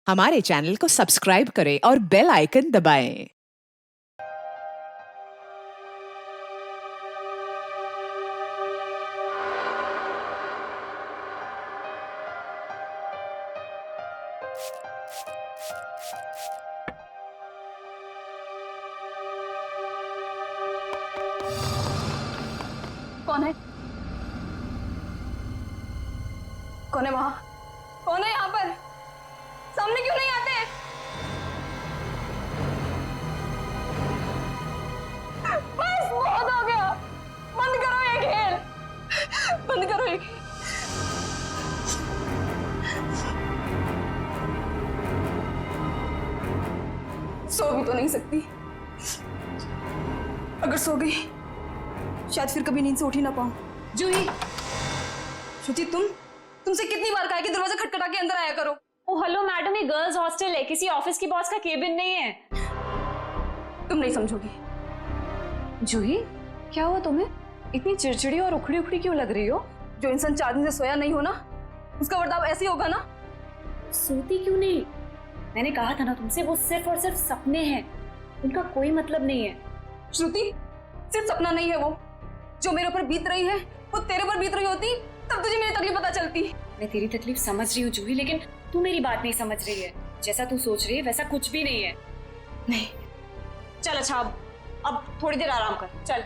हमारे चैनल को सब्सक्राइब करें और बेल आइकन दबाएं। कौन है? कौन है वहां? कौन है यहाँ पर? सामने क्यों नहीं आते? बस बहुत हो गया। बंद करो ये खेल, बंद करो ये खेल। सो भी तो नहीं सकती। अगर सो गई शायद फिर कभी नींद से उठ ही ना पाऊं। जूही, श्रुति, तुमसे कितनी बार कहा कि दरवाजा खटखटा के अंदर आया करो। ओ हेलो मैडम, ये गर्ल्स हॉस्टल है, किसी ऑफिस की बॉस का केबिन नहीं है। तुम नहीं समझोगी। जूही, क्या हुआ तुम्हें? इतनी चिड़चिड़ी और उखड़ी उखड़ी क्यों लग रही हो? जो इंसान 4 दिन से सोया नहीं हो ना, उसका बर्ताव ऐसे ही होगा ना। सोती क्यों नहीं? मैंने कहा था ना तुमसे, वो सिर्फ और सिर्फ सपने हैं, उनका कोई मतलब नहीं है। श्रुति, सिर्फ सपना नहीं है वो। जो मेरे ऊपर बीत रही है वो तेरे पर बीत रही होती तब तुझे मेरी तकलीफ पता चलती। मैं तेरी तकलीफ समझ रही हूँ जूही, लेकिन तू मेरी बात नहीं समझ रही है। जैसा तू सोच रही है वैसा कुछ भी नहीं है। नहीं, चल अच्छा, अब थोड़ी देर आराम कर। चल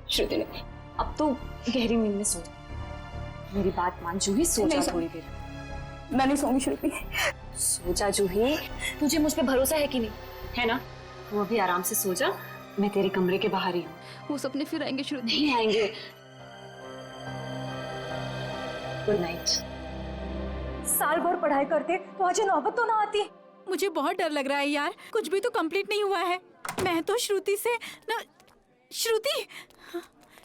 श्रुति नहीं, अब तो गहरी नींद में सो जा। मेरी बात मान जूही, सो जा थोड़ी देर। मैं नहीं सोऊंगी श्रुति। सो जा जूही, तुझे मुझ पे भरोसा है कि नहीं? है ना? तू अभी आराम से सो जा, मैं तेरे कमरे के बाहर ही हूँ। वो सपने फिर आएंगे श्रुति। नहीं आएंगे। Good night. साल भर पढ़ाई करते तो आज ये नौबत तो ना आती। मुझे बहुत डर लग रहा है यार, कुछ भी तो कंप्लीट नहीं हुआ है। मैं तो श्रुति से ना, श्रुति,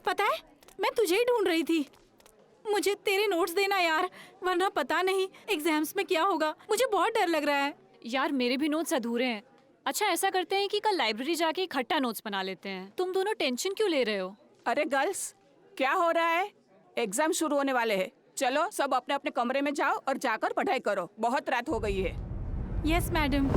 पता है मैं तुझे ही ढूंढ रही थी। मुझे तेरे नोट्स देना यार, वरना पता नहीं एग्जाम्स में क्या होगा। मुझे बहुत डर लग रहा है यार। मेरे भी नोट्स अधूरे हैं। अच्छा ऐसा करते हैं कि कल लाइब्रेरी जाके इकट्ठा नोट्स बना लेते हैं। तुम दोनों टेंशन क्यों ले रहे हो? अरे गर्ल्स, क्या हो रहा है? एग्जाम शुरू होने वाले हैं। चलो सब अपने अपने कमरे में जाओ और जाकर पढ़ाई करो, बहुत रात हो गई है। Yes madam.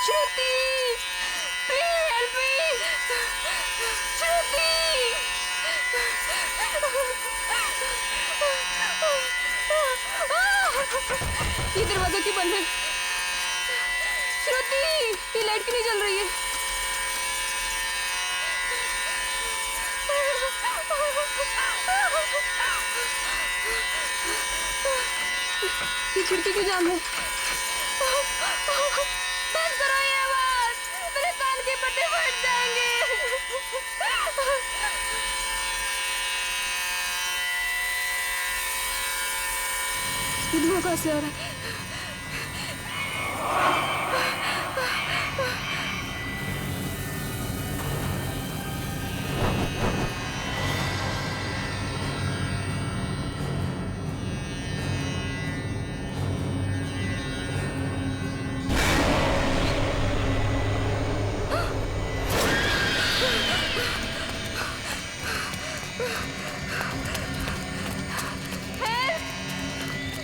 Shruti, please help me. Shruti, ये दरवाजा क्यों बंद है? श्रुति, ये लाइट क्यों नहीं जल रही है? ये खिड़की क्यों जाम है? बंद करो ये आवाज, मेरे कान के पट्टे फट जाएंगे। ये धुआं कहाँ से आ रहा है?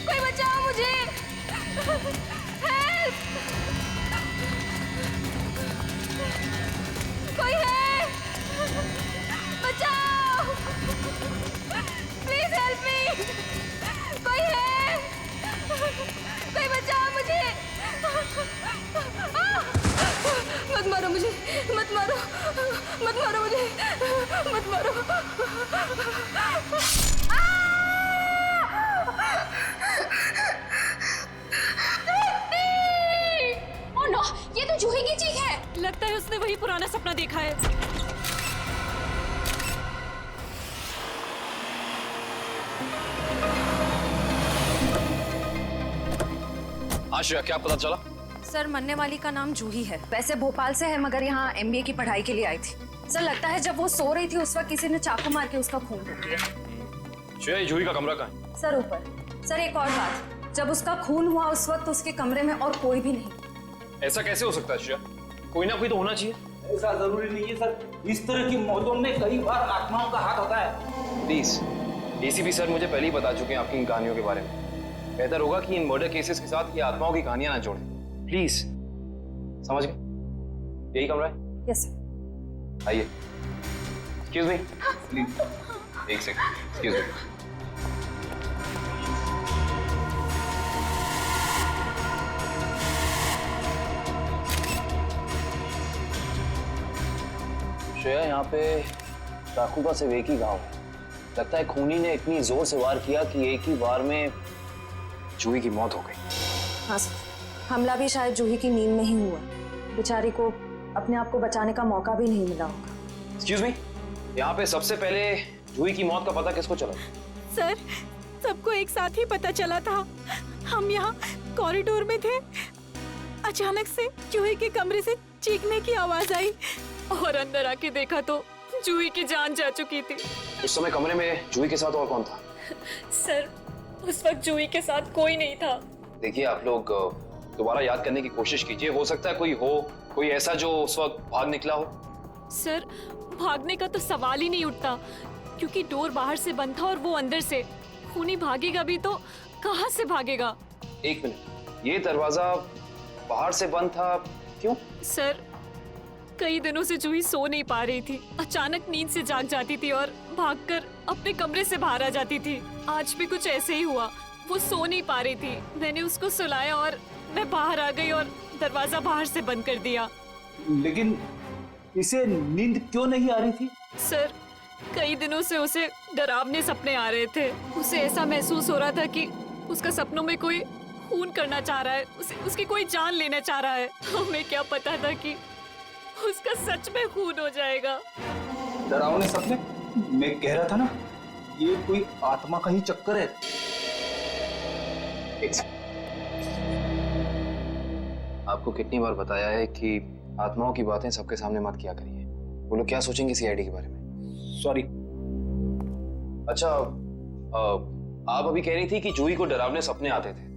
कोई बचाओ मुझे। हेल्प, कोई है? बचाओ, प्लीज हेल्प मी। कोई है? कोई बचाओ मुझे। मत मारो मुझे, मत मारो, मत मारो मुझे, मत मारो। ओह नो, ये तो जूही की चीख है। लगता है उसने वही पुराना सपना देखा है। आशिया, क्या पता चला? सर, मरने वाली का नाम जूही है। वैसे भोपाल से है मगर यहाँ MBA की पढ़ाई के लिए आई थी। सर, लगता है जब वो सो रही थी उस वक्त किसी ने चाकू मार के उसका खून कर दिया। श्रेया, जूही का कमरा कहाँ है? सर ऊपर। सर एक और बात, जब उसका खून हुआ उस वक्त उसके कमरे में और कोई भी नहीं। ऐसा कैसे हो सकता है श्रेया? कोई ना कोई तो होना चाहिए। ऐसा जरूरी नहीं है सर, इस तरह की मौतों में कई बार आत्माओं का हाथ होता है। प्लीज, DCP सर मुझे पहले ही बता चुके हैं आपकी इन कहानियों के बारे में। बेहतर होगा कि इन मर्डर केसेस के साथ ये आत्माओं की कहानियां ना जोड़ें। प्लीज, समझ गए? यही कमरा है? Yes sir. आइए। एक्सक्यूज मी, प्लीज एक सेकंड, एक्सक्यूज मी। श्रेया, यहाँ पे चाकू का सिर्फ एक ही घाव है। लगता है खूनी ने इतनी जोर से वार किया कि एक ही बार में जूही की मौत हो गई। हाँ सर, हमला भी शायद जूही की नींद में ही हुआ। बेचारी को अपने आप को बचाने का मौका भी नहीं मिला होगा। एक्सक्यूज मी, यहाँ पे सबसे पहले जूही की मौत का पता किसको चला? सर, सबको एक साथ ही पता चला था। हम यहाँ कॉरिडोर में थे, अचानक से जूही के कमरे से चीखने की आवाज आई और अंदर आके देखा तो जूही की जान जा चुकी थी। उस समय कमरे में जूही के साथ और कौन था? सर, उस वक्त जूही के साथ कोई नहीं था। देखिए, आप लोग दोबारा याद करने की कोशिश कीजिए। हो सकता है कोई ऐसा जो उस वक्त भाग निकला हो। सर, भागने का तो सवाल ही नहीं उठता क्योंकि डोर बाहर से बंद था और वो अंदर से। खूनी भागेगा भी तो कहाँ से भागेगा? एक मिनट, ये दरवाजा बाहर से बंद था क्यों? सर, कई दिनों से जूही सो नहीं पा रही थी। अचानक नींद से जाग जाती थी और भागकर अपने कमरे से बाहर आ जाती थी। आज भी कुछ ऐसे ही हुआ। वो सो नहीं पा रही थी, मैंने उसको सुलाया और मैं बाहर आ गई और दरवाजा बाहर से बंद कर दिया। लेकिन इसे नींद क्यों नहीं आ रही थी? सर, कई दिनों से उसे डरावने सपने आ रहे थे। उसे ऐसा महसूस हो रहा था कि उसका सपनों में कोई खून करना चाह रहा है, उसकी कोई जान लेना चाह रहा है। हमें क्या पता था कि उसका सच में खून हो जाएगा। डरावने सपने? मैं कह रहा था ना, ये कोई आत्मा का ही चक्कर है। आपको कितनी बार बताया है कि आत्माओं की बातें सबके सामने मत किया करिए। वो लोग क्या सोचेंगे CID के बारे में? सॉरी। अच्छा, आप अभी कह रही थी कि जूही को डरावने सपने आते थे।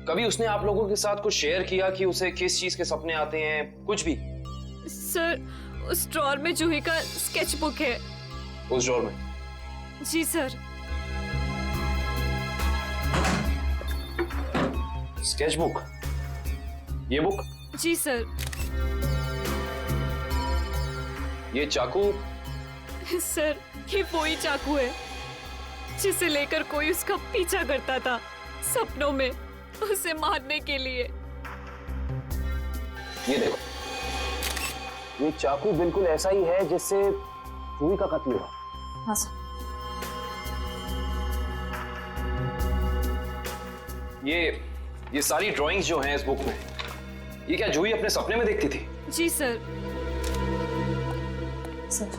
कभी उसने आप लोगों के साथ कुछ शेयर किया कि उसे किस चीज के सपने आते हैं? कुछ भी? सर, उस ड्रॉर में जूही का स्केच बुक है। उस ड्रॉर में? जी सर। Sketch book? ये बुक? जी सर। ये चाकू? सर, ये वही चाकू है जिसे लेकर कोई उसका पीछा करता था सपनों में, उसे मारने के लिए। ये देखो, ये चाकू बिल्कुल ऐसा ही है जिससे जूही का कत्ल हुआ। हाँ सर। ये सारी ड्राइंग्स जो हैं इस बुक में, ये क्या जूही अपने सपने में देखती थी? जी सर। सर,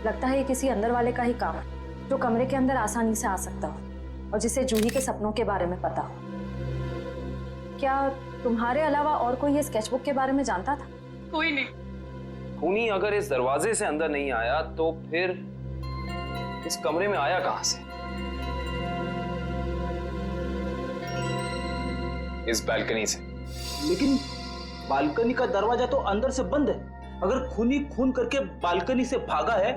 लगता है ये किसी अंदर वाले का ही काम है जो कमरे के अंदर आसानी से आ सकता हो और जिसे जूही के सपनों के बारे में पता हो। क्या तुम्हारे अलावा और कोई ये स्केचबुक के बारे में जानता था? कोई नहीं। खूनी अगर इस दरवाजे से अंदर नहीं आया तो फिर इस कमरे में आया कहां से? इस बालकनी से। लेकिन बालकनी का दरवाजा तो अंदर से बंद है। अगर खूनी खून करके बालकनी से भागा है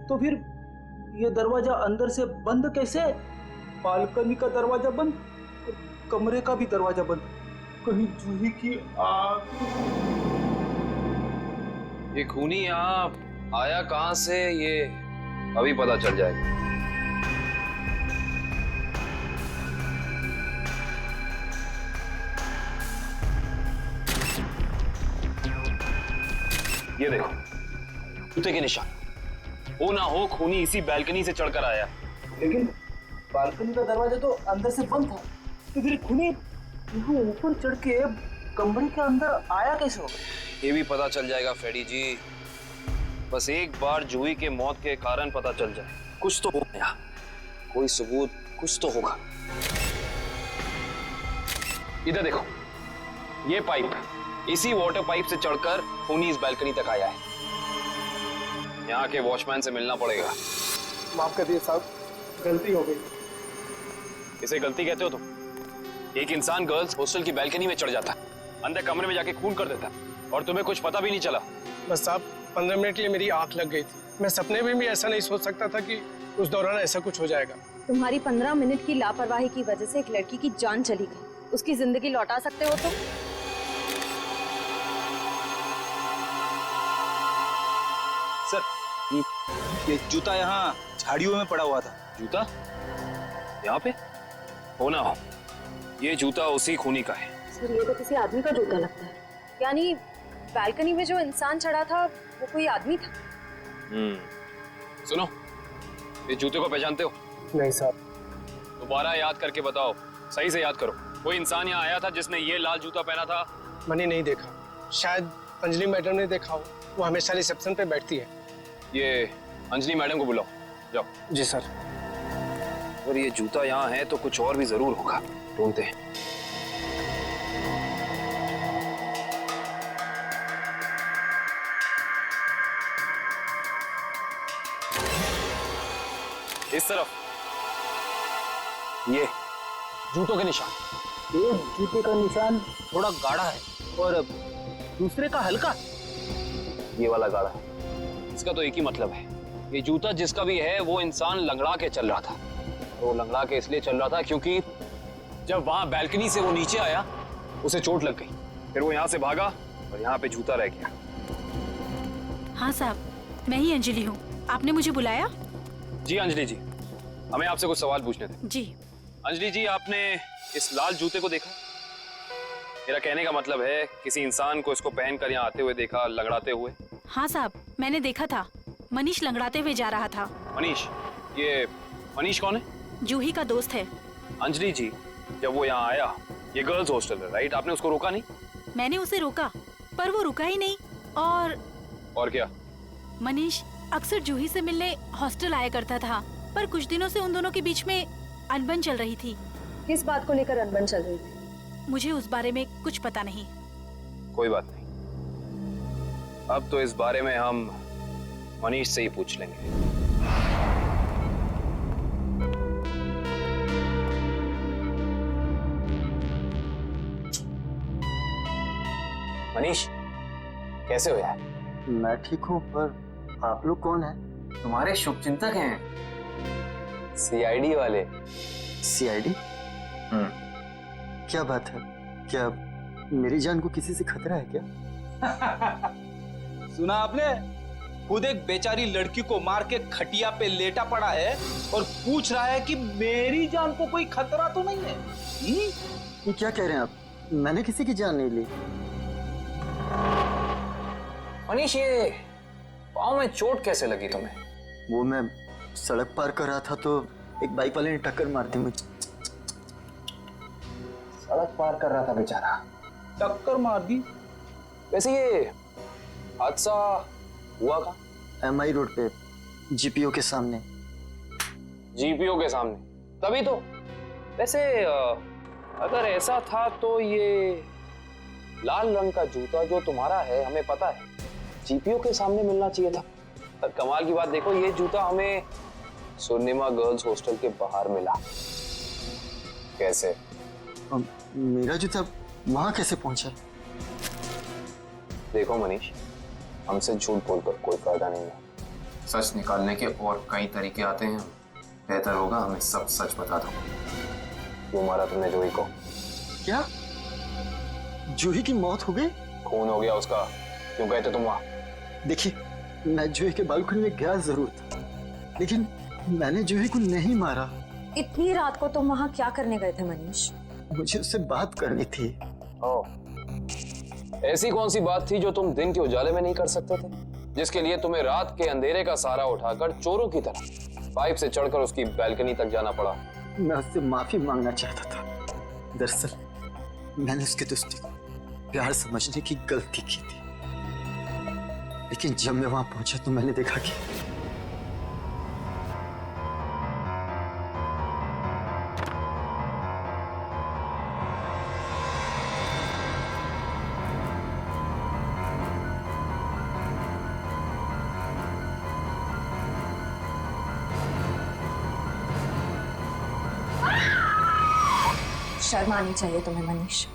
तो फिर ये दरवाजा अंदर से बंद कैसे? बालकनी का दरवाजा बंद, कमरे का भी दरवाजा बंद। कहीं जूही की आग? ये खूनी यहाँ आया कहां से, ये अभी पता चल जाएगा। ये देखो, जूते के निशान। हो ना हो खूनी इसी बालकनी से चढ़कर आया। लेकिन बालकनी का दरवाजा तो अंदर से बंद था, तो फिर खूनी यहाँ ऊपर चढ़ के कमरे के अंदर आया कैसे होगा? ये भी पता चल जाएगा फ्रेडी जी। बस एक बार जूही के मौत के कारण पता चल जाए, कुछ तो होगा, कोई सबूत कुछ तो होगा। इधर देखो, ये पाइप इसी वाटर पाइप से चढ़कर खूनी इस बालकनी तक आया है। यहाँ के वॉचमैन से मिलना पड़ेगा। माफ कर दिए साहब, गलती हो गई। इसे गलती कहते हो तुम? एक इंसान गर्ल्स हॉस्टल की बालकनी में चढ़ जाता, अंदर कमरे में जाके खून कर देता, और तुम्हें कुछ पता भी नहीं चला। बस साहब 15 मिनट के लिए मेरी आंख लग गई थी। मैं सपने में भी ऐसा नहीं सोच सकता था कि उस दौरान ऐसा कुछ हो जाएगा। तुम्हारी 15 मिनट की लापरवाही की वजह से एक लड़की की जान चली गई, उसकी जिंदगी लौटा सकते हो तुम? सर, ये जूता यहाँ झाड़ियों में पड़ा हुआ था। जूता यहाँ पे? हो ना हो, ये जूता उसी खूनी का है। सर, ये तो किसी आदमी का जूता लगता है। यानी बालकनी में जो इंसान चढ़ा था वो कोई आदमी था? सुनो, ये जूते को पहचानते हो? नहीं साहब। दोबारा याद करके बताओ, सही से याद करो। कोई इंसान यहाँ आया था जिसने ये लाल जूता पहना था? मैंने नहीं देखा, शायद अंजलि मैडम ने देखा हो, वो हमेशा रिसेप्शन पे बैठती है। ये अंजलि मैडम को बुलाओ, जाओ। जी सर। अगर ये जूता यहाँ है तो कुछ और भी जरूर होगा, ढूंढते हैं। इस तरफ ये जूतों के निशान। एक जूते का निशान थोड़ा गाढ़ा है और दूसरे का हल्का। ये वाला गाढ़ा है। इसका तो एक ही मतलब है, ये जूता जिसका भी है वो इंसान लंगड़ा के चल रहा था। वो लंगड़ा के इसलिए चल रहा था क्योंकि जब वहां बैल्कनी से वो नीचे आया उसे चोट लग गई, फिर वो यहाँ से भागा और यहाँ पे जूता रह गया। हाँ साहब, मैं ही अंजलि हूँ। आपने मुझे बुलाया? जी अंजलि जी, हमें आपसे कुछ सवाल पूछने थे। जी। अंजलि जी, आपने इस लाल जूते को देखा? मेरा कहने का मतलब है किसी इंसान को इसको पहनकर यहाँ आते हुए देखा, लंगड़ाते हुए? हाँ साहब, मैंने देखा था। मनीष लंगड़ाते हुए जा रहा था। मनीष? ये मनीष कौन है? जूही का दोस्त है। अंजलि जी, जब वो यहाँ आया, ये गर्ल्स हॉस्टल है राइट, आपने उसको रोका नहीं? मैंने उसे रोका पर वो रुका ही नहीं। और क्या? मनीष अक्सर जूही से मिलने हॉस्टल आया करता था, पर कुछ दिनों से उन दोनों के बीच में अनबन चल रही थी। किस बात को लेकर अनबन चल रही थी? मुझे उस बारे में कुछ पता नहीं। कोई बात नहीं, अब तो इस बारे में हम मनीष से ही पूछ लेंगे। मनीष, कैसे हो यार? मैं ठीक हूँ, पर आप लोग कौन हैं? तुम्हारे शुभचिंतक हैं, सीआईडी वाले। सीआईडी? क्या बात है? क्या मेरी जान को किसी से खतरा है क्या? सुना आपने? खुद एक बेचारी लड़की को मार के खटिया पे लेटा पड़ा है और पूछ रहा है कि मेरी जान को कोई खतरा तो नहीं है। ये क्या कह रहे हैं आप? मैंने किसी की जान नहीं ली। मनीष, ये पाँव में चोट कैसे लगी तुम्हें? वो मैं सड़क पार कर रहा था तो एक बाइक वाले ने टक्कर मार दी मुझे। सड़क पार कर रहा था बेचारा, टक्कर मार दी? वैसे ये हादसा हुआ कहाँ? MI रोड पे, जीपीओ के सामने। जीपीओ के सामने? तभी तो। वैसे अगर ऐसा था तो ये लाल रंग का जूता जो तुम्हारा है, हमें पता है जीपीओ के सामने मिलना चाहिए था। पर कमाल की बात देखो, ये जूता हमें सुर्निमा गर्ल्स हॉस्टल के बाहर मिला। कैसे? मेरा जूता वहां कैसे पहुंचा? देखो मनीष, हमसे झूठ बोलकर कोई फायदा नहीं है। सच निकालने के और कई तरीके आते हैं। बेहतर होगा हमें सब सच बता दो। क्यों मारा तुमने जूही को? क्या जूही की मौत हो गई? खून हो गया उसका। क्यों गए थे तुम वहां? देखिए, मैं जूही के बालकनी में गया जरूर था, लेकिन मैंने जूही को नहीं मारा। इतनी रात को तुम वहाँ क्या करने गए थे मनीष? मुझे उससे बात करनी थी। ऐसी कौन सी बात थी जो तुम दिन के उजाले में नहीं कर सकते थे, जिसके लिए तुम्हें रात के अंधेरे का सहारा उठाकर चोरों की तरह पाइप से चढ़कर उसकी बालकनी तक जाना पड़ा? मैं उससे माफी मांगना चाहता था। दरअसल मैंने उसके दोस्ती को प्यार समझने की गलती की थी, लेकिन जब मैं वहां पहुंचा तो मैंने देखा कि शर्म आनी चाहिए तुम्हें मनीष।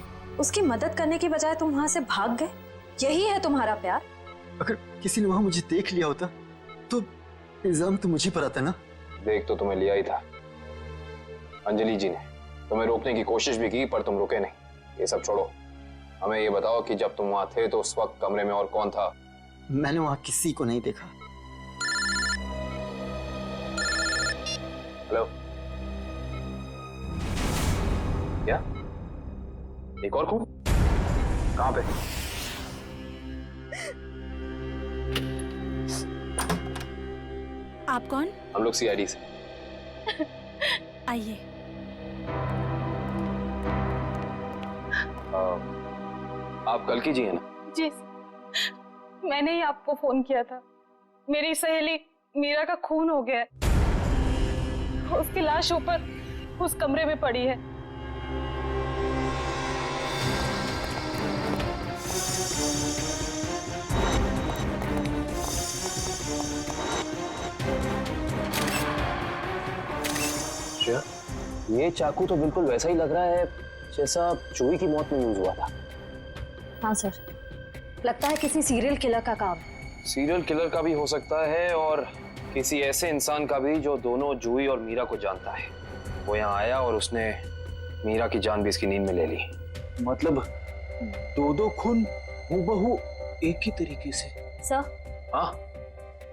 उसकी मदद करने की बजाय तुम वहां से भाग गए। यही है तुम्हारा प्यार? अगर किसी ने वहां मुझे देख लिया होता तो इल्जाम तो मुझे पर आता ना। देख तो तुम्हें लिया ही था। अंजलि जी ने तुम्हें रोकने की कोशिश भी की पर तुम रुके नहीं। ये सब छोड़ो, हमें ये बताओ कि जब तुम वहां थे तो उस वक्त कमरे में और कौन था? मैंने वहां किसी को नहीं देखा। हेलो, क्या एक और खून? कहां पे? आप कौन? हम लोग सीआईडी से। आइए। आप कल की जी है ना? जी, मैंने ही आपको फोन किया था। मेरी सहेली मीरा का खून हो गया है। उसकी लाश ऊपर उस कमरे में पड़ी है। श्रेया, ये चाकू तो बिल्कुल वैसा ही लग रहा है जैसा जूही की मौत में यूज हुआ था। हाँ सर, लगता है किसी सीरियल किलर का काम। सीरियल किलर का भी हो सकता है और किसी ऐसे इंसान का भी जो दोनों जूही और मीरा को जानता है। वो यहाँ आया और उसने मीरा की जान भी इसकी नींद में ले ली। मतलब दो खून हूबहू एक ही तरीके से। सर, हाँ,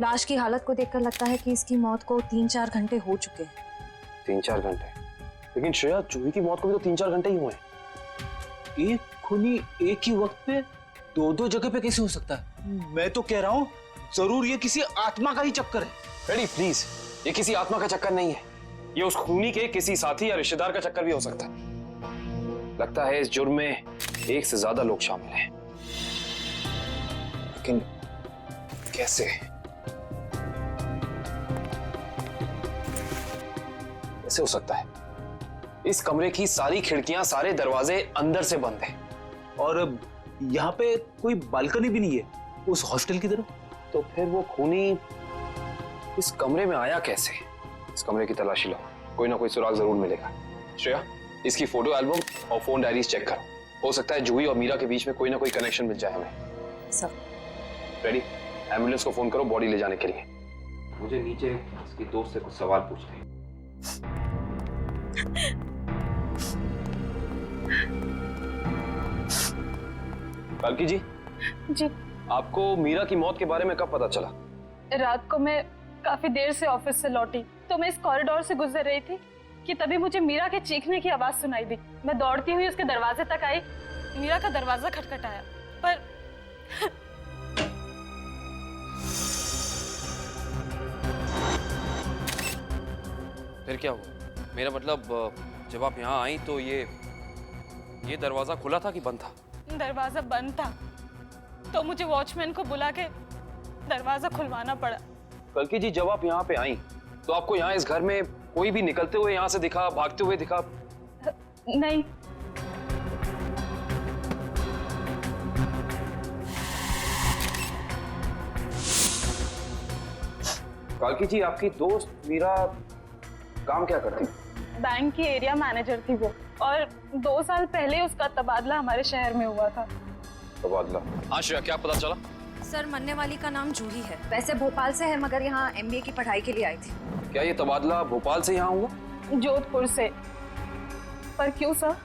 लाश की हालत को देखकर लगता है कि इसकी मौत को 3-4 घंटे हो चुके हैं। 3-4 घंटे? लेकिन श्रेया, जूही की मौत को भी तो 3-4 घंटे ही हुए हैं। एक खूनी एक ही वक्त पे दो जगह पे कैसे हो सकता है? मैं तो कह रहा हूँ जरूर ये किसी आत्मा का ही चक्कर है। रेडी प्लीज, ये किसी आत्मा का चक्कर नहीं है। ये उस खूनी के किसी साथी या रिश्तेदार का चक्कर भी हो सकता है। लगता है इस जुर्म में एक से ज्यादा लोग शामिल हैं। लेकिन कैसे? कैसे हो सकता है? इस कमरे की सारी खिड़कियां, सारे दरवाजे अंदर से बंद हैं। और यहाँ पे कोई बालकनी भी नहीं है उस हॉस्टल की तरफ। तो फिर वो खूनी इस कमरे में आया कैसे? इस कमरे की तलाशी लो, कोई ना कोई सुराग जरूर मिलेगा। श्रेया, इसकी फोटो एल्बम और फोन डायरीज चेक करो। हो सकता है जूही और मीरा के बीच में कोई ना कोई कनेक्शन मिल जाए हमें। Sir, ready? एम्बुलेंस को फोन करो बॉडी ले जाने के लिए। मुझे नीचे इसकी दोस्त से कुछ सवाल पूछने हैं। कालकी जी। जी, आपको मीरा की मौत के बारे में कब पता चला? रात को मैं काफी देर से ऑफिस से लौटी तो मैं इस कॉरिडोर से गुजर रही थी कि तभी मुझे मीरा के चीखने की आवाज सुनाई दी। मैं दौड़ती हुई उसके दरवाजे तक आई। मीरा का दरवाजा खटखटाया पर फिर क्या हुआ? मेरा मतलब जब आप यहाँ आई तो ये दरवाजा खुला था कि बंद था? दरवाजा बंद था तो मुझे वॉचमैन को बुला के दरवाजा खुलवाना पड़ा। कल्कि जी, जब आप यहाँ पे आई तो आपको यहाँ इस घर में कोई भी निकलते हुए यहाँ से दिखा, भागते हुए दिखा? नहीं। कालकी जी, आपकी दोस्त मीरा काम क्या करती? बैंक की एरिया मैनेजर थी वो, और 2 साल पहले उसका तबादला हमारे शहर में हुआ था। तबादला? हाँ श्रेया, क्या पता चला? सर, मरने वाली का नाम जूही है। वैसे भोपाल से है मगर यहाँ MBA की पढ़ाई के लिए आई थी। क्या ये तबादला भोपाल से यहाँ हुआ? जोधपुर से। पर क्यों सर?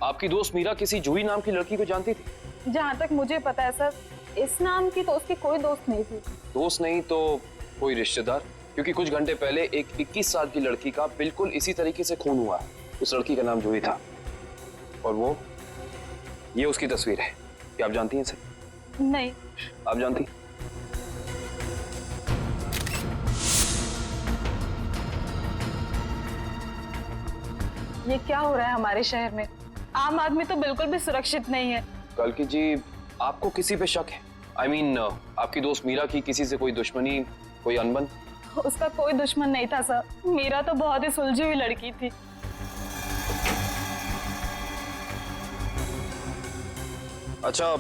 आपकी दोस्त मीरा किसी जूही नाम की लड़की को जानती थी? जहाँ तक मुझे पता है सर, इस नाम की तो उसकी कोई दोस्त नहीं थी। दोस्त नहीं तो कोई रिश्तेदार? क्योंकि कुछ घंटे पहले एक 21 साल की लड़की का बिल्कुल इसी तरीके से खून हुआ। उस लड़की का नाम जूही था और वो ये उसकी तस्वीर है। क्या आप जानती हैं इसे? नहीं। आप जानती? ये क्या हो रहा है हमारे शहर में? आम आदमी तो बिल्कुल भी सुरक्षित नहीं है। कल्कि जी, आपको किसी पे शक है? I mean, आपकी दोस्त मीरा की किसी से कोई दुश्मनी, कोई अनबन? उसका कोई दुश्मन नहीं था सर। मीरा तो बहुत ही सुलझी हुई लड़की थी। अच्छा,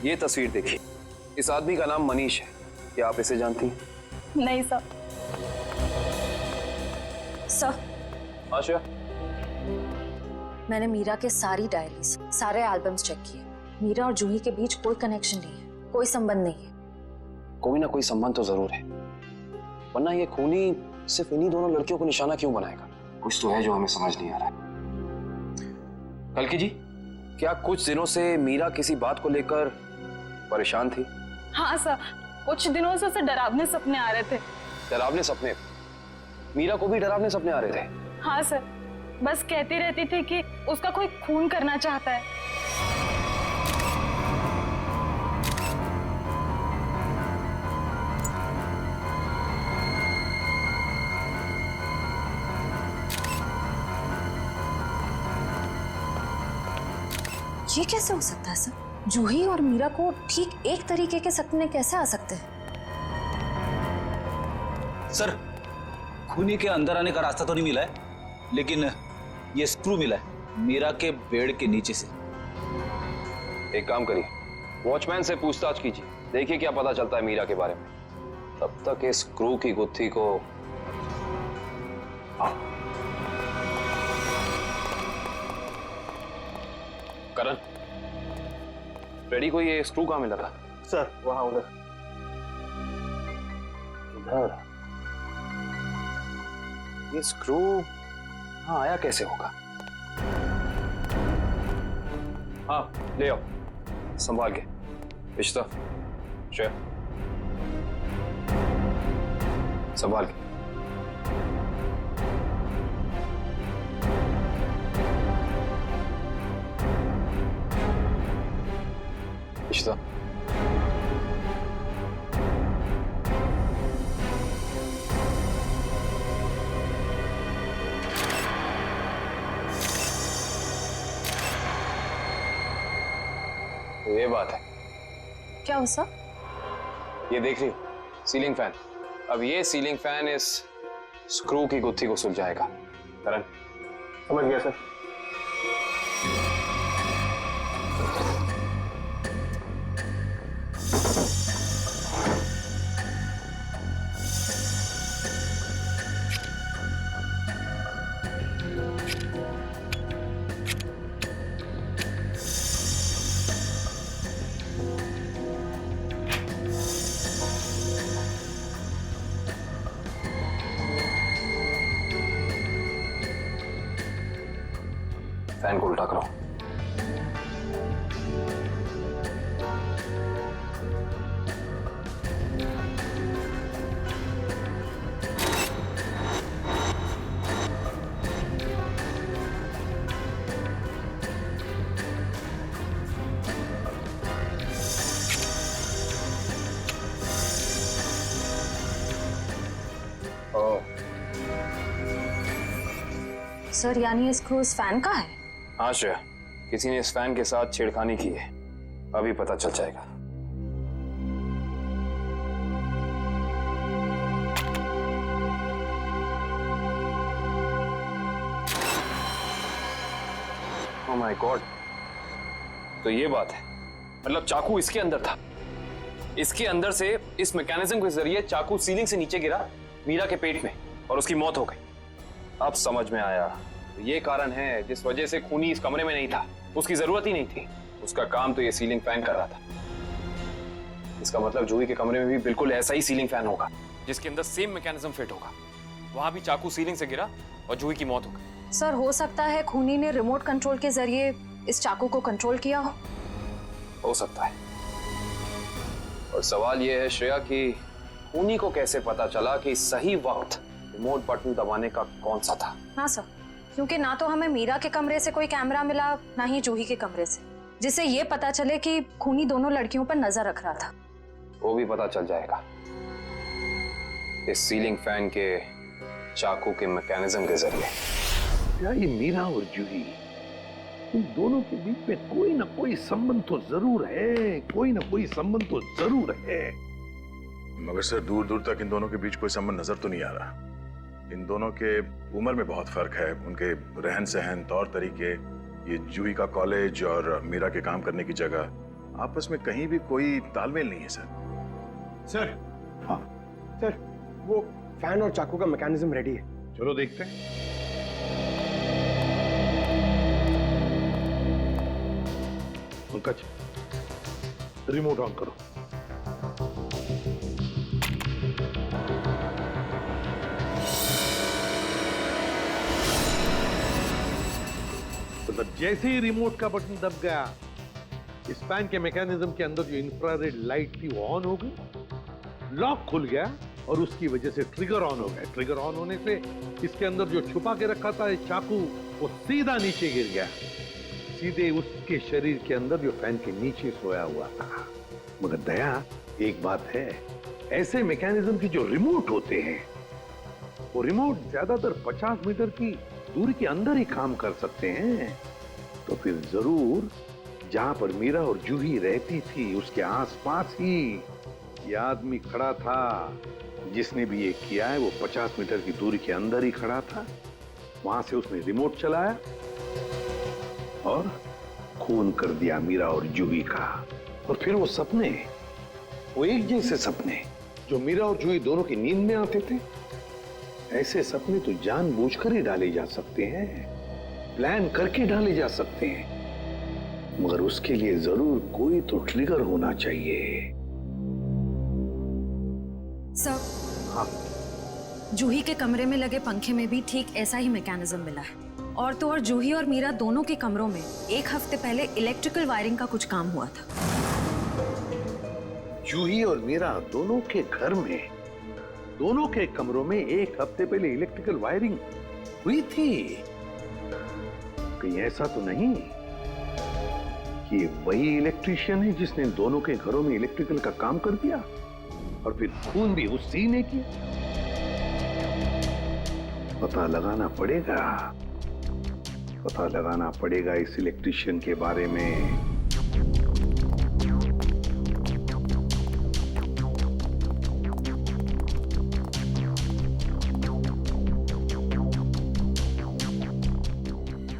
ये तस्वीर देखिए। इस आदमी का नाम मनीष है। क्या आप इसे जानती हैं? नहीं सर। सर, आशा, मैंने मीरा के सारी डायरीज, सारे एल्बम्स चेक किए। मीरा और जूही के बीच कोई कनेक्शन नहीं है, कोई संबंध नहीं है। कोई ना कोई संबंध तो जरूर है, वरना ये खूनी सिर्फ इन्हीं दोनों लड़कियों को निशाना क्यों बनाएगा? कुछ तो है जो हमें समझ नहीं आ रहा है। कल्कि जी, क्या कुछ दिनों से मीरा किसी बात को लेकर परेशान थी? हाँ सर, कुछ दिनों से उसे डरावने सपने आ रहे थे। डरावने सपने? मीरा को भी डरावने सपने आ रहे थे? हाँ सर, बस कहती रहती थी कि उसका कोई खून करना चाहता है। ये कैसे हो सकता है सर? जूही और मीरा को ठीक एक तरीके के सपने कैसे आ सकते हैं? सर, खूनी के अंदर आने का रास्ता तो नहीं मिला है, लेकिन ये स्क्रू मिला है मीरा के बेड के नीचे से। एक काम करिए, वॉचमैन से पूछताछ कीजिए, देखिए क्या पता चलता है मीरा के बारे में। तब तक इस स्क्रू की गुत्थी को करण, रेडी को ये स्क्रू कहाँ मिला था? सर वहां उधर। इधर? ये स्क्रू हाँ आया कैसे होगा? हाँ ले आओ, संभाल के। इश्ता, श्रेया, संभाल के। इश्ता, ये बात है। क्या हो सर? ये देख रही हो सीलिंग फैन? अब ये सीलिंग फैन इस स्क्रू की गुत्थी को सुलझाएगा। करण, समझ गया सर। फैन को उल्टा करो। सर यानी ये स्क्रू इस फैन का है? हाँ श्रेया, किसी ने इस फैन के साथ छेड़खानी की है, अभी पता चल जाएगा। ओह माय गॉड, तो ये बात है, मतलब चाकू इसके अंदर था। इसके अंदर से इस मैकेनिज्म के जरिए चाकू सीलिंग से नीचे गिरा मीरा के पेट में और उसकी मौत हो गई। अब समझ में आया, ये कारण है जिस वजह से खूनी इस कमरे में नहीं था। उसकी जरूरत ही नहीं थी, उसका काम तो ये सीलिंग फैन कर रहा था। इसका मतलब जूही के कमरे में भी बिल्कुल ऐसा ही सीलिंग फैन होगा जिसके अंदर सेम मैकेनिज्म फिट होगा। वहां भी चाकू सीलिंग से गिरा और जूही की मौत हो गई। सर हो सकता है खूनी ने रिमोट कंट्रोल के जरिए इस चाकू को कंट्रोल किया हो सकता है। और सवाल यह है श्रेया कि खूनी को कैसे पता चला कि सही वक्त रिमोट बटन दबाने का कौन सा था? हाँ सर, क्योंकि ना तो हमें मीरा के कमरे से कोई कैमरा मिला, ना ही जूही के कमरे से, जिससे ये पता चले कि खूनी दोनों लड़कियों पर नजर रख रहा था। वो भी पता चल जाएगा इस सीलिंग फैन के चाकू के मैकेनिज्म के जरिए। क्या ये मीरा और जूही, इन दोनों के बीच में कोई ना कोई संबंध तो जरूर है, कोई ना कोई संबंध तो जरूर है। मगर सर दूर दूर तक इन दोनों के बीच कोई संबंध नजर तो नहीं आ रहा। इन दोनों के उम्र में बहुत फर्क है, उनके रहन सहन, तौर तरीके, ये जूही का कॉलेज और मीरा के काम करने की जगह, आपस में कहीं भी कोई तालमेल नहीं है सर। सर, हाँ सर, वो फैन और चाकू का मैकेनिज्म रेडी है। चलो देखते हैं। पंकज, रिमोट ऑन करो। मतलब जैसे ही रिमोट का बटन दब गया, इस फैन के मैकेनिज्म के अंदर जो इंफ्रारेड लाइट थी वो ऑन हो गई, लॉक खुल गया और उसकी वजह से ट्रिगर ऑन हो गया। ट्रिगर ऑन होने से इसके अंदर जो छुपा के रखा था चाकू, वो सीधा नीचे गिर गया, सीधे उसके शरीर के अंदर जो फैन के नीचे सोया हुआ था। मगर दया, एक बात है, ऐसे मैकेनिज्म की जो रिमोट होते हैं, वो रिमोट ज्यादातर 50 मीटर की दूरी के अंदर ही काम कर सकते हैं। तो फिर जरूर जहां पर मीरा और जूही रहती थी उसके आसपास ही ये आदमी खड़ा था। जिसने भी ये किया है वो 50 मीटर की दूरी के अंदर ही खड़ा था। वहां से उसने रिमोट चलाया और खून कर दिया मीरा और जूही का। और फिर वो सपने, वो एक जैसे सपने जो मीरा और जूही दोनों की नींद में आते थे, ऐसे सपने तो जानबूझकर ही डाले जा सकते हैं, प्लान करके डाले जा सकते हैं, मगर उसके लिए जरूर कोई तो ट्रिगर होना चाहिए। सर, हाँ, जूही के कमरे में लगे पंखे में भी ठीक ऐसा ही मैकेनिज्म मिला है। और तो और जूही और मीरा दोनों के कमरों में 1 हफ्ते पहले इलेक्ट्रिकल वायरिंग का कुछ काम हुआ था। जूही और मीरा दोनों के घर में, दोनों के कमरों में 1 हफ्ते पहले इलेक्ट्रिकल वायरिंग हुई थी। कहीं ऐसा तो नहीं कि वही इलेक्ट्रिशियन है जिसने दोनों के घरों में इलेक्ट्रिकल का काम कर दिया और फिर खून भी उसी ने किया? पता लगाना पड़ेगा इस इलेक्ट्रिशियन के बारे में।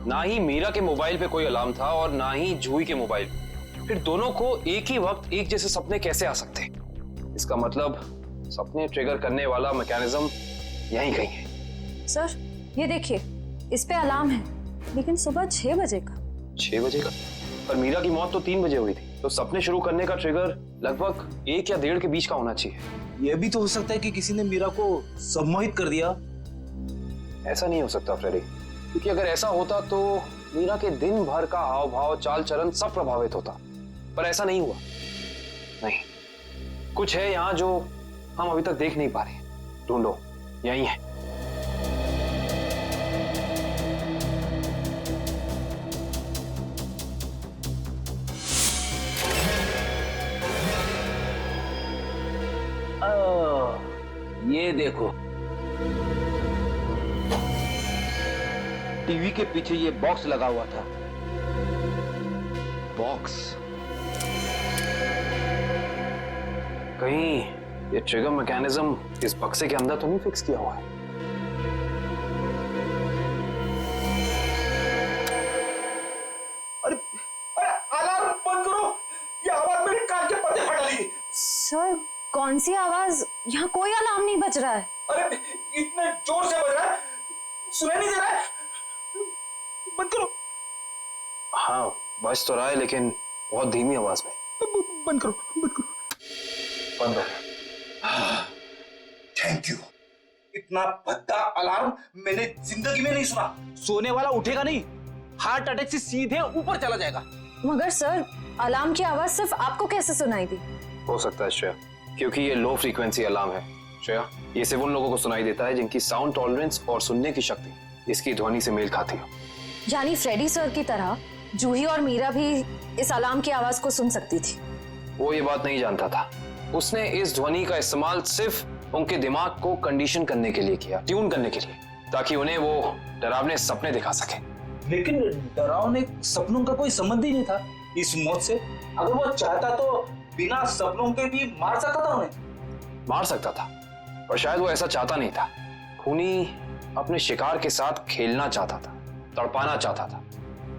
ना ही मीरा के मोबाइल पे कोई अलार्म था और ना ही जूही के मोबाइल पे। फिर दोनों को एक ही वक्त एक जैसे सपने कैसे आ सकते हैं? इसका मतलब सपने ट्रिगर करने वाला मैकेनिज्म यहीं कहीं है। सर, ये देखिए, इस पे अलार्म है, लेकिन सुबह 6 बजे का। 6 बजे का? पर मीरा की मौत तो 3 बजे हुई थी, तो सपने शुरू करने का ट्रिगर लगभग 1 या 1.5 के बीच का होना चाहिए। यह भी तो हो सकता है कि किसी ने मीरा को सम्मोहित कर दिया। ऐसा नहीं हो सकता फ्रेडी, क्योंकि अगर ऐसा होता तो मीरा के दिन भर का हाव भाव, चाल चलन सब प्रभावित होता। पर ऐसा नहीं हुआ। नहीं, कुछ है यहाँ जो हम अभी तक देख नहीं पा रहे। ढूंढो, यही है। ये देखो, टीवी के पीछे ये बॉक्स लगा हुआ था। बॉक्स? कहीं ये ट्रिगर मैकेनिज्म इस बक्से के अंदर तो नहीं फिक्स किया हुआ है? अरे अलार्म बंद करो, ये आवाज मेरे कान के पर्दे फटा ली। सर, कौन सी आवाज? यहाँ कोई अलार्म नहीं बज रहा है। अरे इतने जोर से बज रहा है, सुनाई नहीं दे रहा है। बंद करो। हाँ, बज तो रहा है, लेकिन बहुत धीमी आवाज में। बंद करो, बंद करो। बंद हो। Thank you. इतना भद्दा अलार्म मैंने जिंदगी में नहीं सुना। सोने वाला उठेगा नहीं, हार्ट अटैक से सीधे ऊपर चला जाएगा। मगर सर, अलार्म की आवाज सिर्फ आपको कैसे सुनाई दी? हो सकता है श्रेया, क्योंकि ये लो फ्रीक्वेंसी अलार्म है। श्रेया, ये सिर्फ उन लोगों को सुनाई देता है जिनकी साउंड टॉलरेंस और सुनने की शक्ति इसकी ध्वनि से मेल खाती हो। यानी फ्रेडी सर की तरह जूही और मीरा भी इस अलार्म की आवाज को सुन सकती थी। वो ये बात नहीं जानता था। उसने इस ध्वनि का इस्तेमाल सिर्फ उनके दिमाग को कंडीशन करने के लिए किया, ट्यून करने के लिए, ताकि उन्हें वो डरावने सपने दिखा सके। लेकिन डरावने सपनों का कोई संबंध ही नहीं था इस मौत से। अगर वो चाहता तो बिना सपनों के भी मार सकता था उन्हें। मार सकता था, पर शायद वो ऐसा चाहता नहीं था। खूनी अपने शिकार के साथ खेलना चाहता था, तड़पाना चाहता था,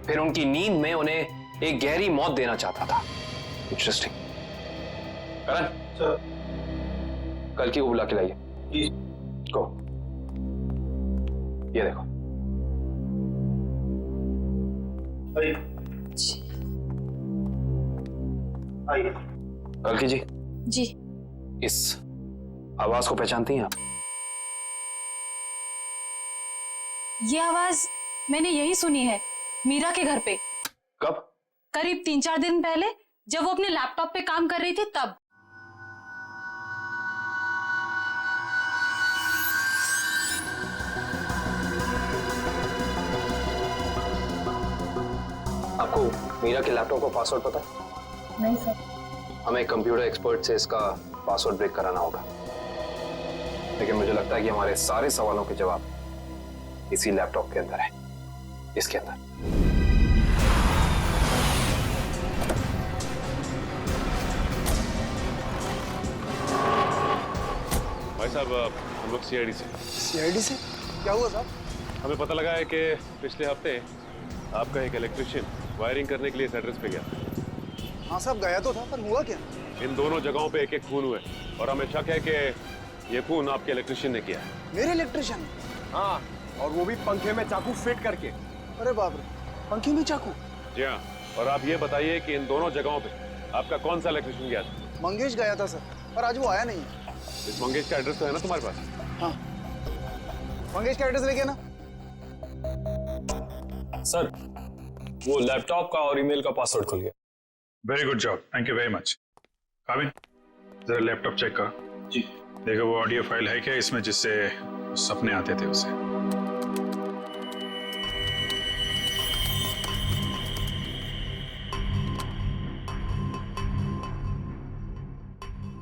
फिर उनकी नींद में उन्हें एक गहरी मौत देना चाहता था। इंटरेस्टिंग। करण, कल की को बुला के लाइए। गो। ये देखो। आइए। कल्कि जी, जी। इस आवाज को पहचानती हैं आप? ये आवाज मैंने यही सुनी है, मीरा के घर पे। कब? करीब 3-4 दिन पहले, जब वो अपने लैपटॉप पे काम कर रही थी तब। आपको मीरा के लैपटॉप का पासवर्ड पता है? नहीं सर। हमें कंप्यूटर एक्सपर्ट से इसका पासवर्ड ब्रेक कराना होगा, लेकिन मुझे लगता है कि हमारे सारे सवालों के जवाब इसी लैपटॉप के अंदर है, इसके अंदर। भाई साहब, हम लोग सीआईडी से। सीआईडी से? क्या हुआ साहब? हमें पता लगा है कि पिछले हफ्ते आपका एक इलेक्ट्रिशियन वायरिंग करने के लिए इस एड्रेस पे गया। हाँ साहब, गया तो था, पर हुआ क्या? इन दोनों जगहों पे एक-एक खून हुए और हमें शक है कि ये खून आपके इलेक्ट्रिशियन ने किया है। मेरे इलेक्ट्रिशियन? हाँ, और वो भी पंखे में चाकू फिट करके। अरे बाप रे, पंखे में चाकू? जी हाँ, और आप ये बताइए कि इन दोनों जगहों पे आपका कौन सा इलेक्ट्रिशियन गया था? मंगेश गया था सर, पर आज वो आया नहीं। इस मंगेश का एड्रेस तो है ना तुम्हारे पास? हाँ, मंगेश का एड्रेस लेके ना। सर, वो लैपटॉप का और ईमेल का पासवर्ड खुल गया। Very good job, thank you very much. काबिन, जरा लैपटॉप चेक करो। जी। देखो वो ऑडियो फाइल है क्या इसमें, जिससे सपने आते थे उसे?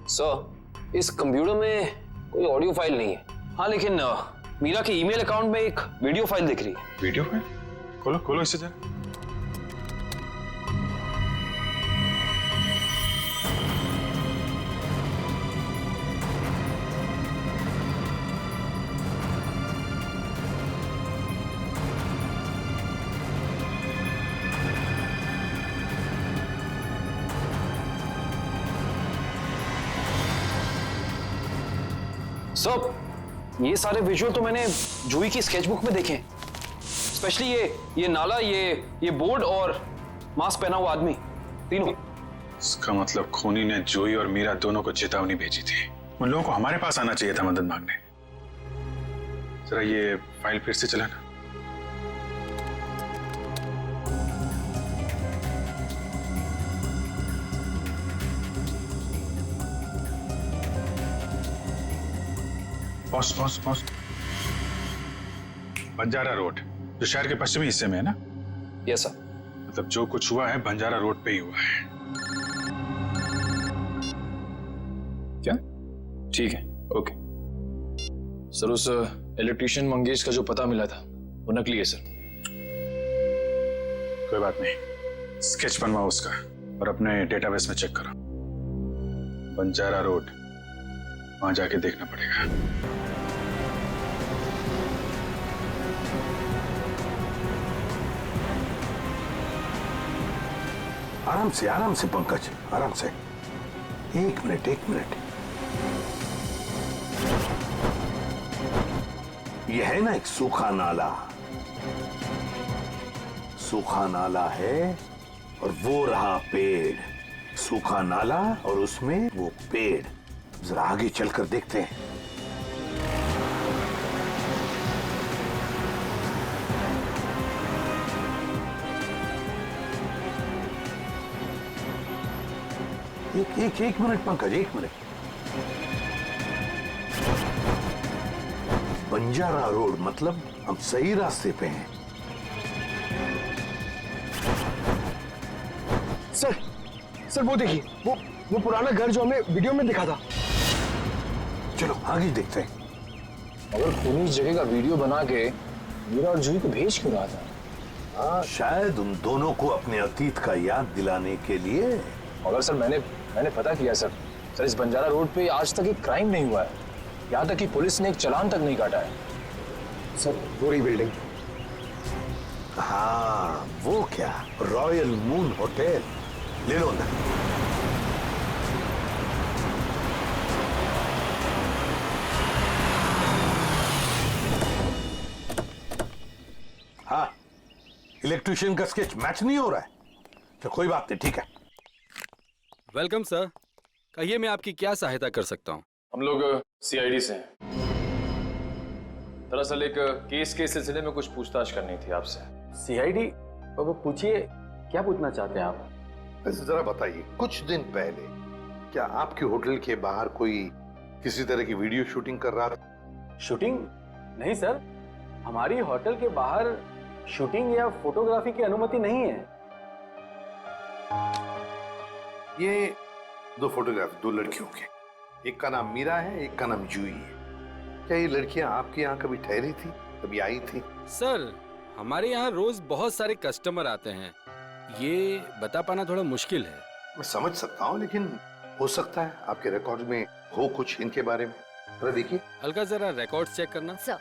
सर, इस कंप्यूटर में कोई ऑडियो फाइल नहीं है। हाँ, लेकिन मीरा के ईमेल अकाउंट में एक वीडियो फाइल दिख रही है। Video file? खोलो खोलो इसे जरा। सर, ये सारे विजुअल तो मैंने जूही की स्केचबुक में देखे, स्पेशली ये नाला, ये बोर्ड और मास्क पहना हुआ आदमी, तीनों। इसका मतलब खूनी ने जूही और मीरा दोनों को चेतावनी भेजी थी। उन लोगों को हमारे पास आना चाहिए था मदद मांगने। जरा ये फाइल फिर से चलाना। पॉज। बंजारा रोड, जो शहर के पश्चिमी हिस्से में है ना? Yes sir. मतलब जो कुछ हुआ है बंजारा रोड पे ही हुआ है। क्या? ठीक है, ओके। सर, उस इलेक्ट्रिशियन मंगेश का जो पता मिला था वो नकली है सर। कोई बात नहीं, स्केच बनवाओ उसका और अपने डेटाबेस में चेक करो। बंजारा रोड, वहां जाके देखना पड़ेगा। आराम से पंकज, आराम से। एक मिनट। यह है ना एक सूखा नाला है और वो रहा पेड़। सूखा नाला और उसमें वो पेड़। जरा आगे चलकर देखते हैं। एक मिनट पंकज, एक मिनट। बंजारा रोड, मतलब हम सही रास्ते पे हैं। सर वो देखिए, वो पुराना घर जो हमें वीडियो में दिखा था। चलो आगे देखते हैं। अगर खूनी इस जगह का वीडियो बना के मीरा और जूही को भेज क्यों रहा था? हाँ, शायद उन दोनों को अपने अतीत का याद दिलाने के लिए। मगर सर, मैंने पता किया सर, इस बंजारा रोड पे आज तक एक क्राइम नहीं हुआ है। यहाँ तक कि पुलिस ने एक चालान तक नहीं काटा है। सर, वो रही बिल्डिंग। हाँ, वो क्या, रॉयल मून होटल। ले लो ना। हाँ, इलेक्ट्रिशियन का स्केच मैच नहीं हो रहा है। तो कोई बात नहीं, ठीक है। Welcome sir. कहिए मैं आपकी क्या सहायता कर सकता हूँ? हम लोग सीआईडी से हैं। दरअसल एक केस के सिलसिले में कुछ पूछताछ करनी थी आपसे। सीआईडी? बाबू पूछिए, क्या पूछना चाहते हैं आप? वैसे जरा बताइए, कुछ दिन पहले क्या आपके होटल के बाहर कोई किसी तरह की वीडियो शूटिंग कर रहा था? शूटिंग? नहीं सर, हमारी होटल के बाहर शूटिंग या फोटोग्राफी की अनुमति नहीं है। ये दो फोटोग्राफ दो लड़कियों के, एक का नाम मीरा है, एक का नाम जूही है। क्या ये लड़कियां आपके यहाँ कभी ठहरी थी, कभी आई थी? सर हमारे यहाँ रोज बहुत सारे कस्टमर आते हैं, ये बता पाना थोड़ा मुश्किल है। मैं समझ सकता हूँ, लेकिन हो सकता है आपके रिकॉर्ड में हो कुछ इनके बारे में। जरा देखिए। अलका जरा रिकॉर्ड्स चेक करना। सर।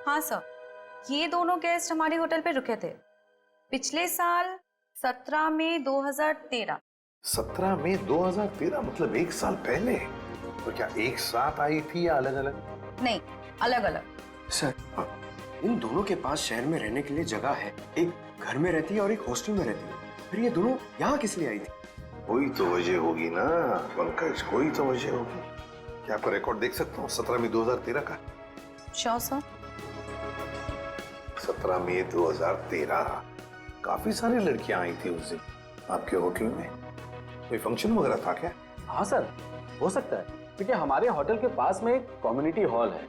हाँ सर, ये दोनों गेस्ट हमारे होटल पे रुके थे पिछले साल 17 मई 2013। 17 मई 2013 मतलब एक साल पहले। तो क्या एक साथ आई थी या अलग अलग? नहीं, अलग अलग। सर, इन दोनों के पास शहर में रहने के लिए जगह है, एक घर में रहती है और एक हॉस्टल में रहती है। फिर ये दोनों यहाँ किस लिए आई थी? कोई तो वजह होगी ना पंकज, कोई तो वजह होगी। क्या आपका रिकॉर्ड देख सकता हूँ 17 मई 2013 का? Sure sir. 17 मई 2013 काफी सारी लड़कियां आई थी उस दिन आपके होटल में। कोई फंक्शन वगैरह था क्या? हाँ सर, हो सकता है, क्योंकि हमारे होटल के पास में एक कम्युनिटी हॉल है,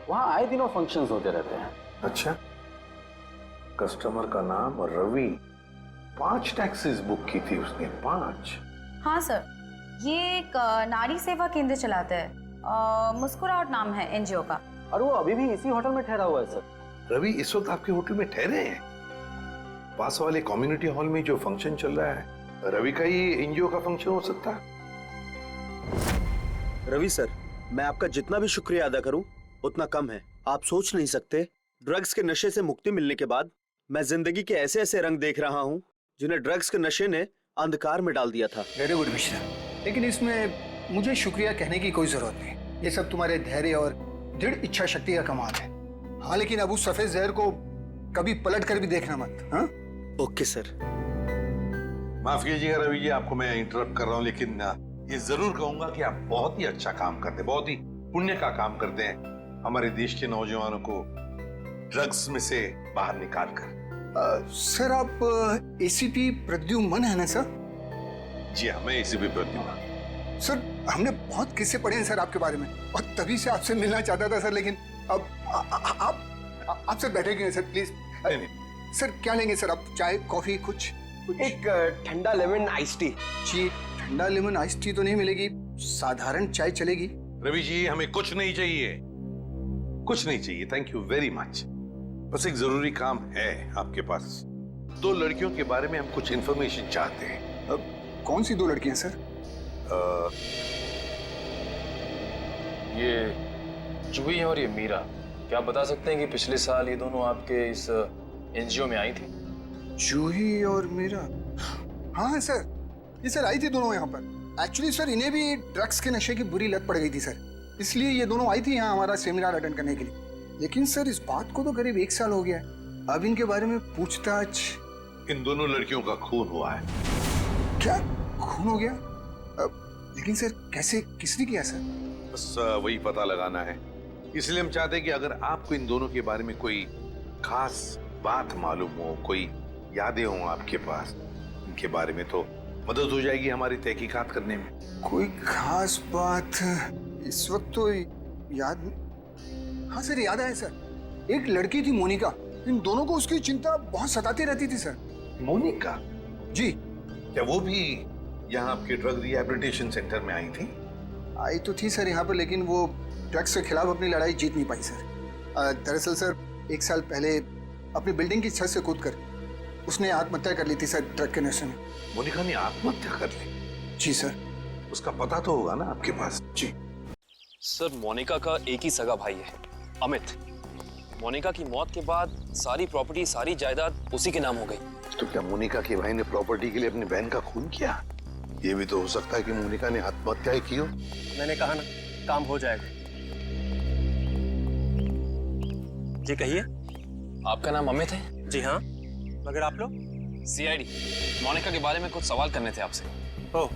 वहाँ आए दिनों फंक्शंस होते रहते हैं। अच्छा, कस्टमर का नाम रवि, 5 टैक्सीज बुक की थी उसने, 5। हाँ सर, ये एक नारी सेवा केंद्र चलाता है, मुस्कुराहट नाम है एनजीओ का। और वो अभी भी इसी होटल में ठहरा हुआ है सर। रवि इस वक्त आपके होटल में ठहरे हैं? पास वाले कम्युनिटी हॉल में जो फंक्शन चल रहा है, रवि का ही एनजीओ का फंक्शन हो सकता है। रवि सर, मैं आपका जितना भी शुक्रिया अदा करूं उतना कम है। आप सोच नहीं सकते, ड्रग्स के नशे से मुक्ति मिलने के बाद मैं जिंदगी के ऐसे ऐसे रंग देख रहा हूं जिन्हें ड्रग्स के नशे ने अंधकार में डाल दिया था। वेरी गुड मिश्रा, लेकिन इसमें मुझे शुक्रिया कहने की कोई जरूरत नहीं। ये सब तुम्हारे धैर्य और दृढ़ इच्छा शक्ति का कमाल है। हाँ, लेकिन अब उस सफेद जहर को कभी पलट कर भी देखना मत। हाँ? Okay sir. माफ कीजिएगा रवि जी, आपको मैं इंटरप्ट कर रहा हूँ, लेकिन ये जरूर कहूंगा कि आप बहुत ही अच्छा काम करते हैं, बहुत ही पुण्य का काम करते हैं हमारे देश के नौजवानों को ड्रग्स में से बाहर निकाल कर। सर, आप एसीपी प्रद्युम्न है ना सर? जी हाँ, मैं एसीपी प्रद्युम्न। सर, हमने बहुत किस्से पढ़े हैं सर आपके बारे में, और तभी से आपसे मिलना चाहता था सर, लेकिन अब आप सर बैठे क्यों सर, प्लीज। सर क्या लेंगे सर आप? चाय, कॉफी, कुछ? एक ठंडा लेमन आइस टी। जी, ठंडा लेमन आइस टी तो नहीं मिलेगी, साधारण चाय चलेगी। रवि जी, हमें कुछ नहीं चाहिए, कुछ नहीं चाहिए, थैंक यू वेरी मच। बस एक जरूरी काम है आपके पास। 2 लड़कियों के बारे में हम कुछ इंफॉर्मेशन चाहते हैं। कौन सी 2 लड़कियां सर? ये जूही और ये मीरा। क्या आप बता सकते हैं कि पिछले साल ये दोनों आपके इस एनजीओ में आई थी? जूही और मीरा? हाँ सर, ये सर आई थी दोनों यहाँ पर। एक्चुअली सर, इन्हें भी ड्रग्स के नशे की बुरी लत पड़ गई थी सर, इसलिए ये दोनों आई थी यहाँ हमारा सेमिनार अटेंड करने के लिए। लेकिन सर, इस बात को तो करीब 1 साल हो गया है। अब इनके बारे में पूछताछ। इन दोनों लड़कियों का खून हुआ है। क्या खून हो गया? लेकिन सर कैसे, किसने किया सर? बस वही पता लगाना है, इसलिए हम चाहते हैं कि अगर आपको इन दोनों के बारे में कोई खास बात मालूम हो, कोई यादें हो आपके पास इनके बारे में, तो मदद हो जाएगी हमारी तहकीकात करने में। कोई खास बात इस वक्त तो याद। हाँ सर, याद आया सर, एक लड़की थी मोनिका, इन दोनों को उसकी चिंता बहुत सताती रहती थी सर। मोनिका? जी। क्या वो भी यहाँ आपके ड्रग रिहैबिलिटेशन सेंटर में आई थी? आई तो थी सर यहाँ पर, लेकिन वो ड्रग्स के खिलाफ अपनी लड़ाई जीत नहीं पाई सर। दरअसल सर, 1 साल पहले अपनी बिल्डिंग की छत से कूदकर उसने आत्महत्या कर ली थी सर, ड्रग के नशे में। मोनिका ने आत्महत्या कर ली? जी सर। उसका पता तो होगा ना आपके पास? जी सर, मोनिका का एक ही सगा भाई है, अमित। मोनिका की मौत के बाद सारी प्रॉपर्टी, सारी जायदाद उसी के नाम हो गई। तो क्या मोनिका के भाई ने प्रॉपर्टी के लिए अपनी बहन का खून किया? ये भी तो हो सकता है कि मोनिका ने आत्महत्या की हो। मैंने कहा ना, काम हो जाएगा। जी कहिए। आपका नाम अमित है? जी हाँ। मगर आप लोग? सीआईडी, मोनिका के बारे में कुछ सवाल करने थे आपसे। ओह,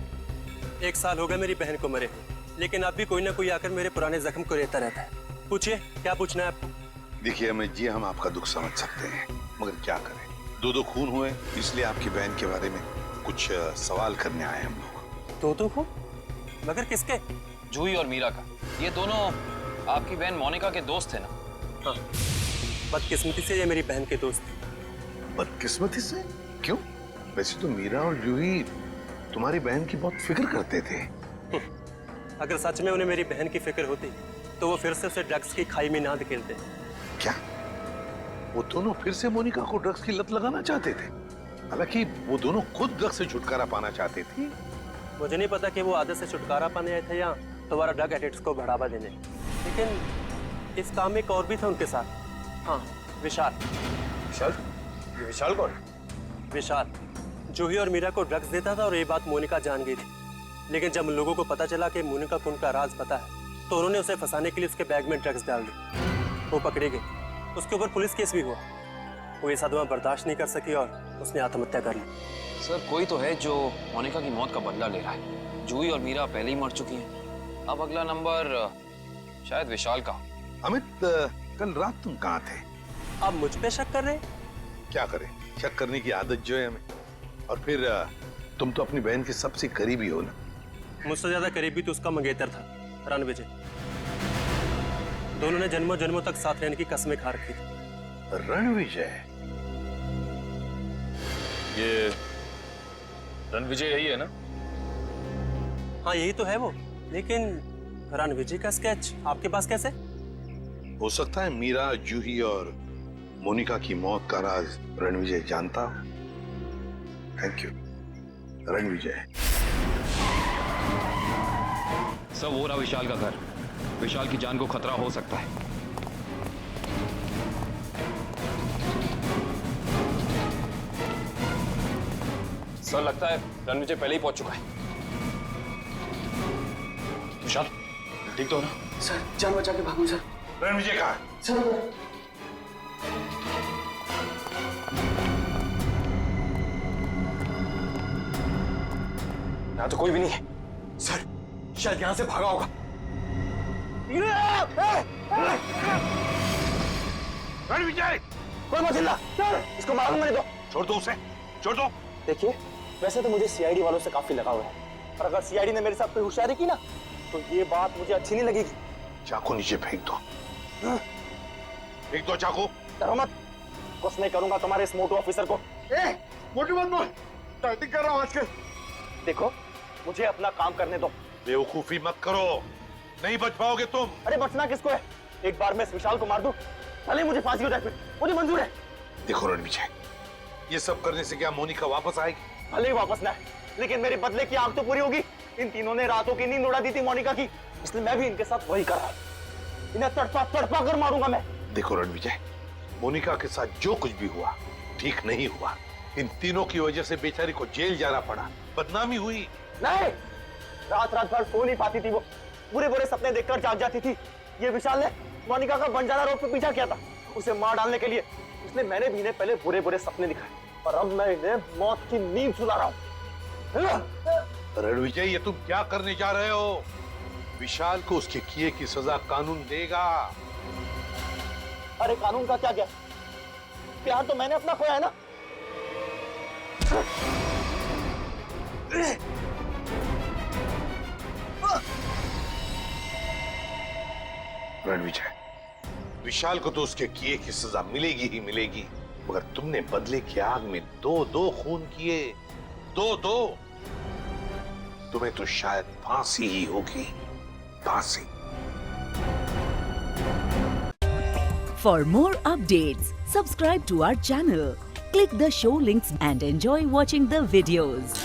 1 साल हो गया मेरी बहन को मरे, लेकिन अब भी कोई ना कोई आकर मेरे पुराने जख्म को रहता रहता है। पूछिए, क्या पूछना है आपको? देखिए अमित जी, हम आपका दुख समझ सकते हैं, मगर क्या करें, 2 खून हुए, इसलिए आपकी बहन के बारे में कुछ सवाल करने आए हम लोग। 2 खून? मगर किसके? जूही और मीरा का। ये दोनों आपकी बहन मोनिका के दोस्त थे ना? हाँ, बदकिस्मती से ये मेरी बहन के दोस्त थे। बदकिस्मती से? क्यों? वैसे तो मीरा और जूही तुम्हारी बहन की बहुत फिक्र करते थे। अगर सच में उन्हें मेरी बहन की फिक्र होती तो वो फिर से उसे ड्रग्स की खाई में ना धकेलते। क्या वो दोनों फिर से मोनिका को ड्रग्स की लत लगाना चाहते थे? हालांकि वो दोनों खुद ड्रग्स से छुटकारा पाना चाहते थे। मुझे नहीं पता कि वो आदत से छुटकारा पाने आए थे या दोबारा ड्रग एडिक्ट्स को बढ़ावा देने, लेकिन इस काम में एक और भी था उनके साथ। हाँ, विशाल। विशाल? ये विशाल कौन? विशाल जूही और मीरा को ड्रग्स देता था और ये बात मोनिका जान गई थी, लेकिन जब लोगों को पता चला कि मोनिका को उनका राज पता है तो उन्होंने उसे फंसाने के लिए उसके बैग में ड्रग्स डाल दी। वो पकड़ी गई, उसके ऊपर पुलिस केस भी हुआ। वो ये सदमा बर्दाश्त नहीं कर सकी और उसने आत्महत्या कर ली। सर, कोई तो है जो मोनिका की मौत का बदला ले रहा है। जूही और मीरा पहले ही मर चुकी हैं। अब अगला नंबर शायद विशाल का। अमित, कल रात तुम कहाँ थे? आप मुझ पे शक कर रहे हैं? क्या करें, शक करने की आदत जो है हमें। और फिर तुम तो अपनी बहन के सबसे करीबी हो ना। मुझसे ज्यादा करीबी तो उसका मंगेतर था, रणविजय। दोनों ने जन्मों जन्मों तक साथ रहने की कस्में खा रखी थी। रणविजय? ये रणविजय यही है ना? हाँ, यही तो है वो, लेकिन रणविजय का स्केच आपके पास कैसे? हो सकता है मीरा, जूही और मोनिका की मौत का राज रणविजय जानता हो। Thank you Ranvijay. सर, वो रहा विशाल का घर। विशाल की जान को खतरा हो सकता है। सर, लगता है रणविजय पहले ही पहुंच चुका है। विशाल, ठीक तो हो ना? सर, जान बचा के भागो सर। रणविजय कहाँ है? सर, यहाँ तो कोई भी नहीं है। सर, शायद यहाँ से भागा होगा। रणविजय! कोई मत चिल्ला। इसको मारूंगा नहीं तो। छोड़ दो उसे, छोड़ दो। देखिए, वैसे तो मुझे सीआईडी वालों से काफी लगाव है, पर अगर सीआईडी ने मेरे साथ कोई होशियारी की ना तो ये बात मुझे अच्छी नहीं लगेगी। चाकू नीचे फेंक दो। फेंक दो चाकू। डरो मत, कुछ नहीं करूंगा तुम्हारे इस मोटू ऑफिसर को। मोटू मत बोल, टाइटिंग कर रहा हूं आजकल। देखो, मुझे अपना काम करने दो। बेवकूफी मत करो, नहीं बच पाओगे तुम। अरे बचना किसको है? एक बार मैं इस विशाल को मार दूं, भले मुझे फांसी हो जाए, फिर मुझे मंजूर है। देखो रणविजय, ये सब करने से क्या मोनिका वापस आएगी? भले ही वापस ना आए, लेकिन मेरे बदले की आग तो पूरी होगी। इन तीनों ने रातों की नींद उड़ा दी थी मोनिका की, इसलिए मैं भी इनके साथ वही कर रहा हूं। इन्हें तड़पा तड़पा कर मारूंगा मैं। देखो रणविजय, मोनिका के साथ जो कुछ भी हुआ ठीक नहीं हुआ। इन तीनों की वजह से बेचारी को जेल जाना पड़ा, बदनामी हुई। नहीं, रात रात भर सो नहीं पाती थी वो, बुरे बुरे सपने देखकर जाग जाती थी। ये विशाल ने मोनिका का बंजारा रोड पे पीछा किया था उसे मार डालने के लिए, इसलिए मैंने भी इन्हें पहले बुरे बुरे सपने दिखाए और अब मैं इन्हें मौत की नींद सुला रहा हूं। रणविजय, ये तुम क्या करने जा रहे हो? विशाल को उसके किए की सजा कानून देगा। अरे कानून का क्या? प्यार तो मैंने अपना खोया है ना। रणविजय, विशाल को तो उसके किए की सजा मिलेगी ही मिलेगी, मगर तुमने बदले की आग में दो खून किए, दो। तुम्हें तो शायद फांसी ही होगी, फांसी। For more updates, subscribe to our channel, click the show links and enjoy watching the videos.